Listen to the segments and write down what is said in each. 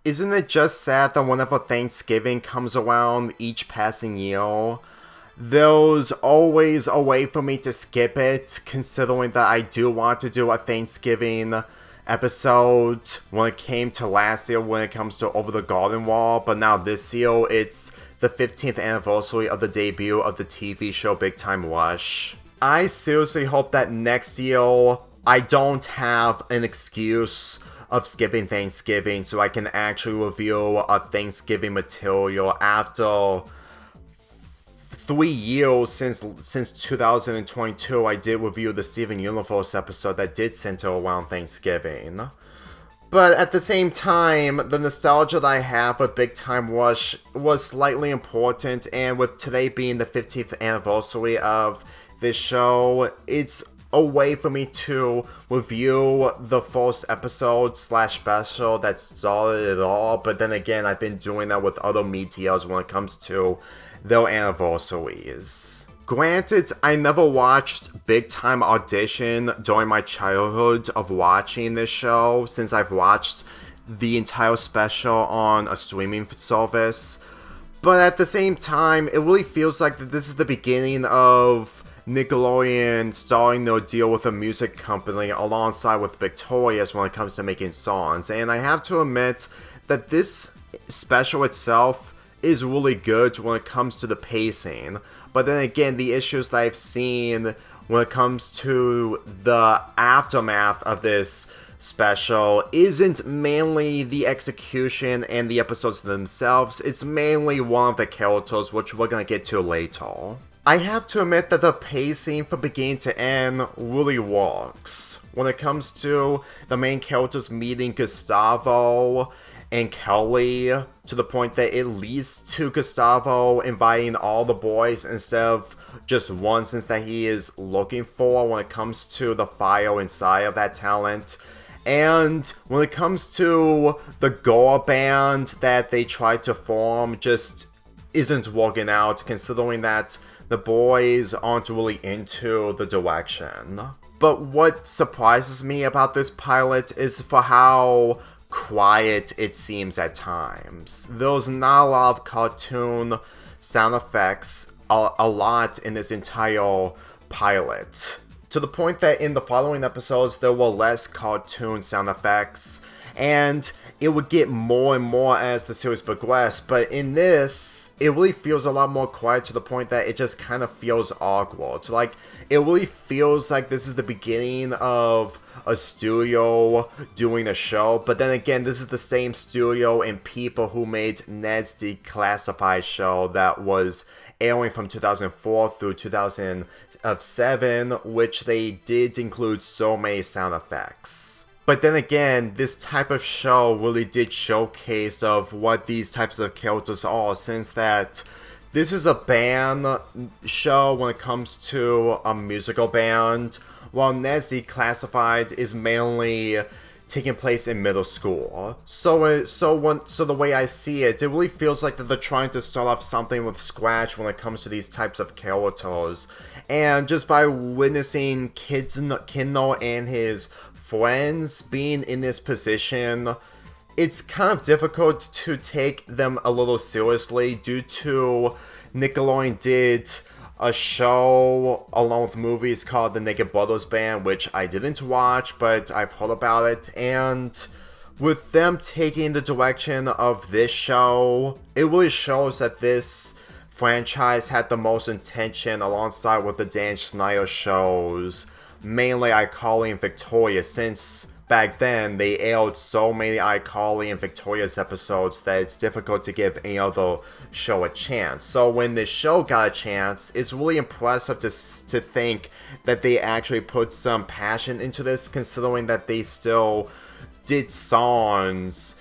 isn't it just sad that whenever Thanksgiving comes around each passing year, there's always a way for me to skip it, considering that I do want to do a Thanksgiving episode when it came to last year when it comes to Over the Garden Wall, but now this year it's the 15th anniversary of the debut of the TV show Big Time Rush. I seriously hope that next year I don't have an excuse of skipping Thanksgiving so I can actually review a Thanksgiving material after 3 years since 2022. I did review the Steven Universe episode that did center around Thanksgiving. But at the same time, the nostalgia that I have with Big Time Rush was slightly important, and with today being the 15th anniversary of this show, it's a way for me to review the first episode / special that started it all, but then again, I've been doing that with other medias when it comes to their anniversaries. Granted, I never watched Big Time Audition during my childhood of watching this show, since I've watched the entire special on a streaming service, but at the same time, it really feels like that this is the beginning of Nickelodeon starting their deal with a music company alongside with Victorious when it comes to making songs, and I have to admit that this special itself is really good when it comes to the pacing, but then again, the issues that I've seen when it comes to the aftermath of this special isn't mainly the execution and the episodes themselves, it's mainly one of the characters, which we're gonna get to later. I have to admit that the pacing from beginning to end really works. When it comes to the main characters meeting Gustavo and Kelly, to the point that it leads to Gustavo inviting all the boys instead of just one, since that he is looking for when it comes to the fire inside of that talent. And when it comes to the girl band that they tried to form, just isn't working out, considering that the boys aren't really into the direction. But what surprises me about this pilot is for how quiet it seems at times. There's not a lot of cartoon sound effects, a lot in this entire pilot. To the point that in the following episodes there were less cartoon sound effects, and it would get more and more as the series progressed, but in this, it really feels a lot more quiet to the point that it just kind of feels awkward. Like, it really feels like this is the beginning of a studio doing the show, but then again, this is the same studio and people who made Ned's Declassified show that was airing from 2004 through 2007, which they did include so many sound effects. But then again, this type of show really did showcase of what these types of characters are, since that this is a band show when it comes to a musical band, while Ned's Declassified is mainly taking place in middle school. So the way I see it, it really feels like that they're trying to start off something with scratch when it comes to these types of characters. And just by witnessing Kindle and his friends being in this position, it's kind of difficult to take them a little seriously due to Nickelodeon did a show along with movies called The Naked Brothers Band, which I didn't watch, but I've heard about it, and with them taking the direction of this show, it really shows that this franchise had the most intention alongside with the Dan Schneider shows, mainly iCarly and Victoria, since back then they aired so many iCarly and Victoria's episodes that it's difficult to give any other show a chance. So when this show got a chance, it's really impressive to think that they actually put some passion into this, considering that they still did songs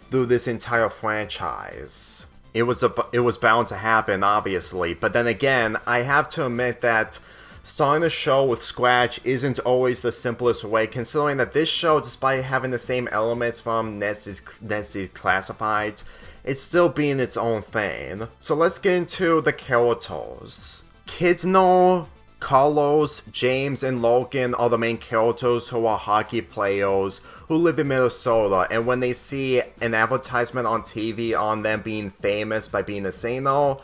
through this entire franchise. It was bound to happen, obviously, but then again, I have to admit that starting a show with scratch isn't always the simplest way, considering that this show, despite having the same elements from Ned's Declassified, it's still being its own thing. So let's get into the characters. Kidno Carlos, James, and Logan are the main characters who are hockey players who live in Minnesota, and when they see an advertisement on TV on them being famous by being a singer,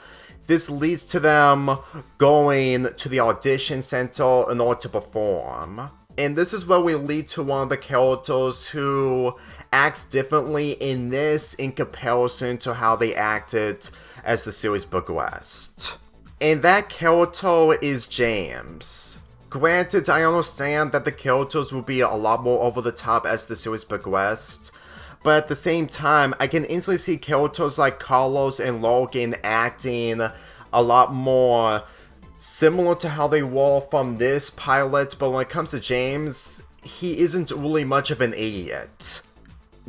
this leads to them going to the audition center in order to perform. And this is where we lead to one of the characters who acts differently in this in comparison to how they acted as the series progressed. And that character is James. Granted, I understand that the characters will be a lot more over the top as the series progressed, but at the same time, I can easily see characters like Carlos and Logan acting a lot more similar to how they were from this pilot, but when it comes to James, he isn't really much of an idiot.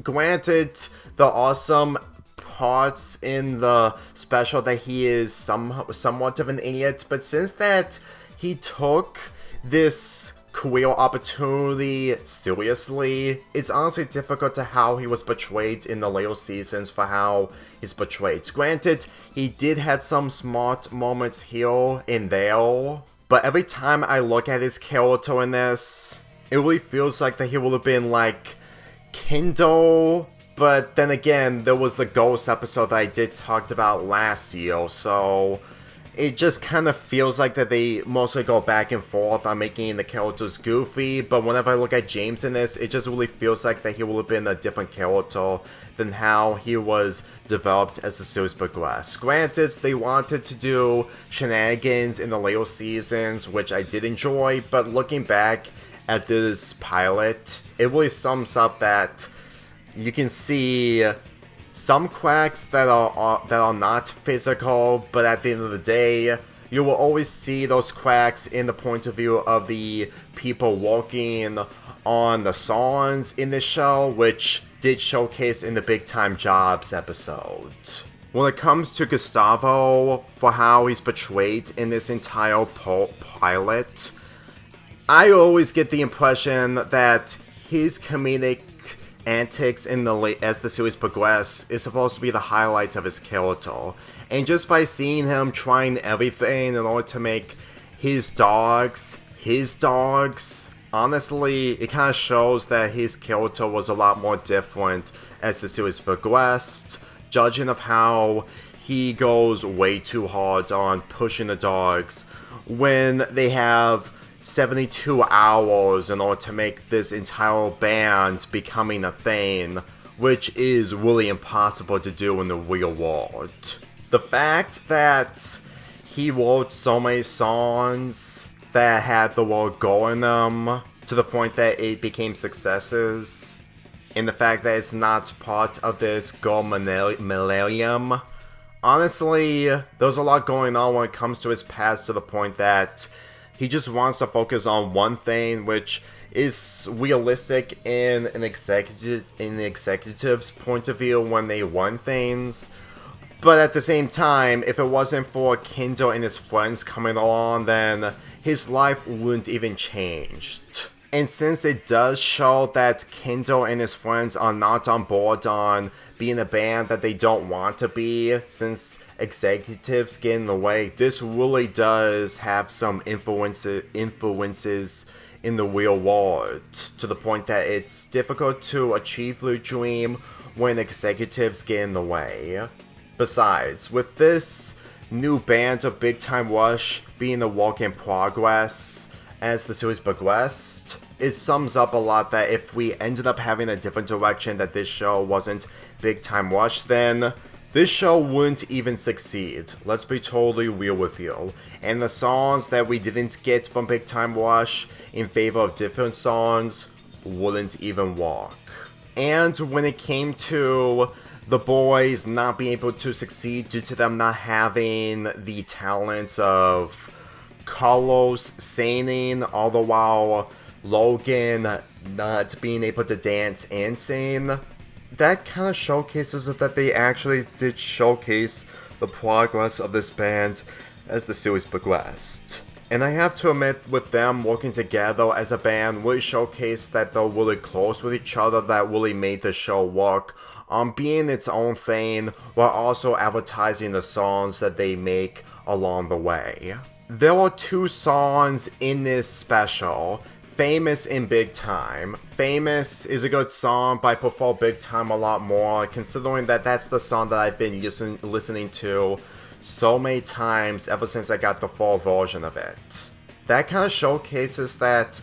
Granted, there are some parts in the special that he is somewhat of an idiot, but since that he took this career opportunity seriously, it's honestly difficult to how he was portrayed in the later seasons for how he's portrayed. Granted, he did have some smart moments here and there, but every time I look at his character in this, it really feels like that he would have been like Kindle. But then again, there was the Ghost episode that I did talked about last year, so it just kind of feels like that they mostly go back and forth on making the characters goofy, but whenever I look at James in this, it just really feels like that he would have been a different character than how he was developed as the series progressed. Granted, they wanted to do shenanigans in the later seasons, which I did enjoy, but looking back at this pilot, it really sums up that you can see some cracks that are not physical, but at the end of the day, you will always see those cracks in the point of view of the people working on the songs in this show, which did showcase in the Big Time Jobs episode. When it comes to Gustavo, for how he's portrayed in this entire pilot, I always get the impression that his comedic antics as the series progresses is supposed to be the highlight of his character. And just by seeing him trying everything in order to make his dogs, honestly, it kind of shows that his character was a lot more different as the series progressed, judging of how he goes way too hard on pushing the dogs when they have 72 hours in order to make this entire band becoming a thing, which is really impossible to do in the real world. The fact that he wrote so many songs that had the word "go" in them, to the point that it became successes, and the fact that it's not part of this Go Millennium, honestly, there's a lot going on when it comes to his past, to the point that he just wants to focus on one thing, which is realistic in an executive's point of view when they run things. But at the same time, if it wasn't for Kendall and his friends coming along, then his life wouldn't even change. And since it does show that Kendall and his friends are not on board on being a band that they don't want to be, since executives get in the way, this really does have some influences in the real world, to the point that it's difficult to achieve the dream when executives get in the way. Besides, with this new band of Big Time Rush being a work in progress as the series progressed, it sums up a lot that if we ended up having a different direction, that this show wasn't Big Time Rush, then this show wouldn't even succeed. Let's be totally real with you. And the songs that we didn't get from Big Time Rush in favor of different songs wouldn't even work. And when it came to the boys not being able to succeed due to them not having the talents of Carlos singing, all the while Logan not being able to dance and sing, that kind of showcases that they actually did showcase the progress of this band as the series progressed. And I have to admit, with them working together as a band really showcased that they're really close with each other, that really made the show work on being its own thing while also advertising the songs that they make along the way. There are two songs in this special, Famous and Big Time. Famous is a good song, but I prefer Big Time a lot more, considering that that's the song that I've been listening to so many times ever since I got the full version of it. That kind of showcases that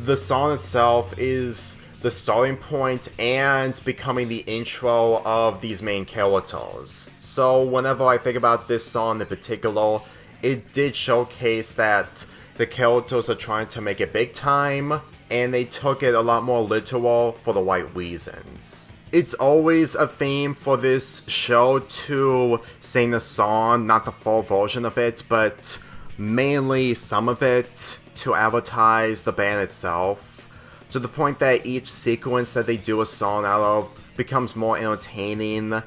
the song itself is the starting point and becoming the intro of these main characters. So whenever I think about this song in particular, it did showcase that the characters are trying to make it big time, and they took it a lot more literal for the right reasons. It's always a theme for this show to sing the song, not the full version of it, but mainly some of it to advertise the band itself, to the point that each sequence that they do a song out of becomes more entertaining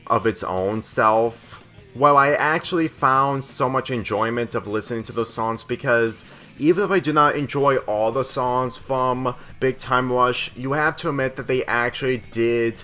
of its own self. Well, I actually found so much enjoyment of listening to those songs because even if I do not enjoy all the songs from Big Time Rush, you have to admit that they actually did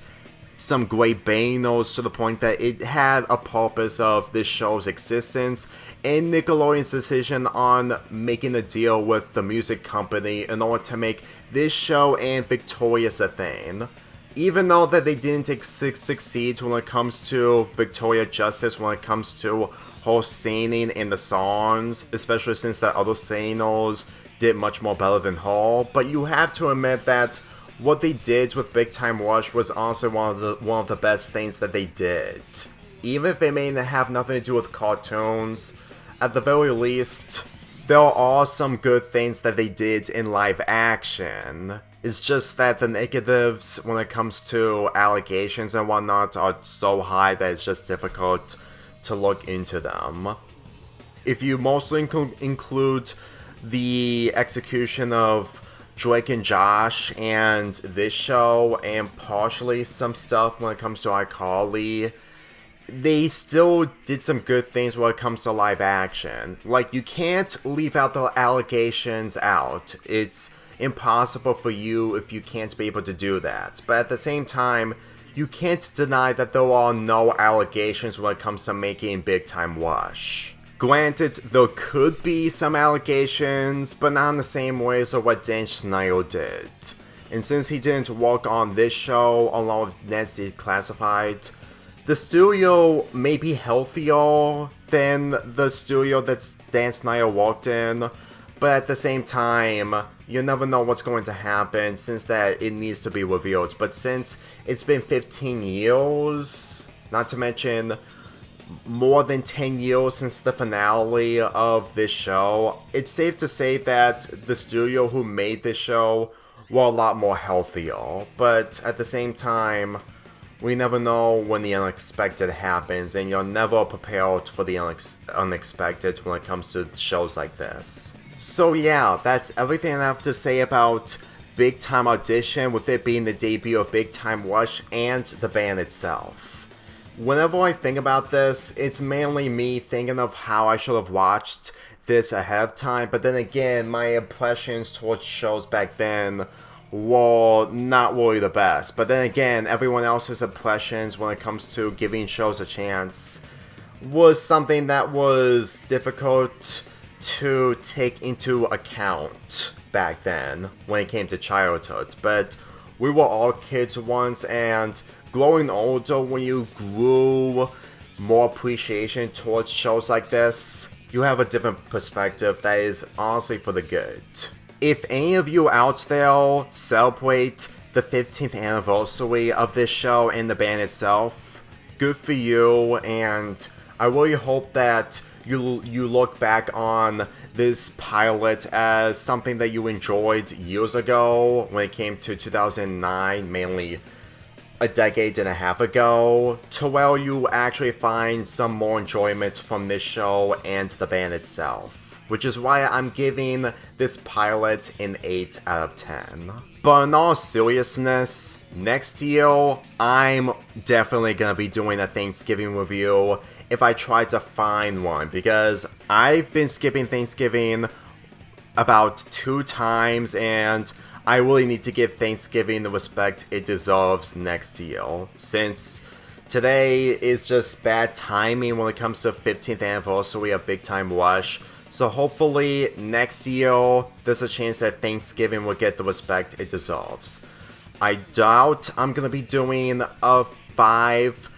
some great bangers to the point that it had a purpose of this show's existence and Nickelodeon's decision on making a deal with the music company in order to make this show and Victorious a thing. Even though that they didn't succeed when it comes to Victoria Justice, when it comes to her singing in the songs, especially since the other singers did much more better than her, but you have to admit that what they did with Big Time Rush was also one of the best things that they did. Even if it may have nothing to do with cartoons, at the very least, there are some good things that they did in live action. It's just that the negatives when it comes to allegations and whatnot are so high that it's just difficult to look into them. If you mostly include the execution of Drake and Josh and this show, and partially some stuff when it comes to iCarly, they still did some good things when it comes to live action. Like, you can't leave out the allegations out. It's impossible for you if you can't be able to do that. But at the same time, you can't deny that there are no allegations when it comes to making Big Time Rush. Granted, there could be some allegations, but not in the same ways of what Dan Schneider did. And since he didn't work on this show along with Nancy Classified, the studio may be healthier than the studio that Dan Schneider worked in, but at the same time, you never know what's going to happen since that it needs to be revealed. But since it's been 15 years, not to mention more than 10 years since the finale of this show, it's safe to say that the studio who made this show were a lot more healthier. But at the same time, we never know when the unexpected happens, and you're never prepared for the unexpected when it comes to shows like this. So yeah, that's everything I have to say about Big Time Audition, with it being the debut of Big Time Rush and the band itself. Whenever I think about this, it's mainly me thinking of how I should have watched this ahead of time, but then again, my impressions towards shows back then were not really the best. But then again, everyone else's impressions when it comes to giving shows a chance was something that was difficult to take into account back then when it came to childhood. But we were all kids once, and growing older, when you grew more appreciation towards shows like this, you have a different perspective that is honestly for the good. If any of you out there celebrate the 15th anniversary of this show and the band itself, good for you, and I really hope that you look back on this pilot as something that you enjoyed years ago when it came to 2009, mainly a decade and a half ago, to where you actually find some more enjoyment from this show and the band itself. Which is why I'm giving this pilot an 8 out of 10. But in all seriousness, next year, I'm definitely gonna be doing a Thanksgiving review if I try to find one, because I've been skipping Thanksgiving about 2 times, and I really need to give Thanksgiving the respect it deserves next year, since today is just bad timing when it comes to 15th anniversary of Big Time Rush. So hopefully next year, there's a chance that Thanksgiving will get the respect it deserves. I doubt I'm going to be doing a 5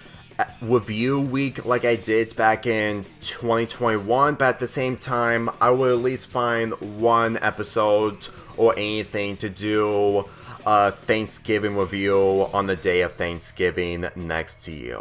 review week like I did back in 2021, but at the same time, I will at least find one episode or anything to do a Thanksgiving review on the day of Thanksgiving next year.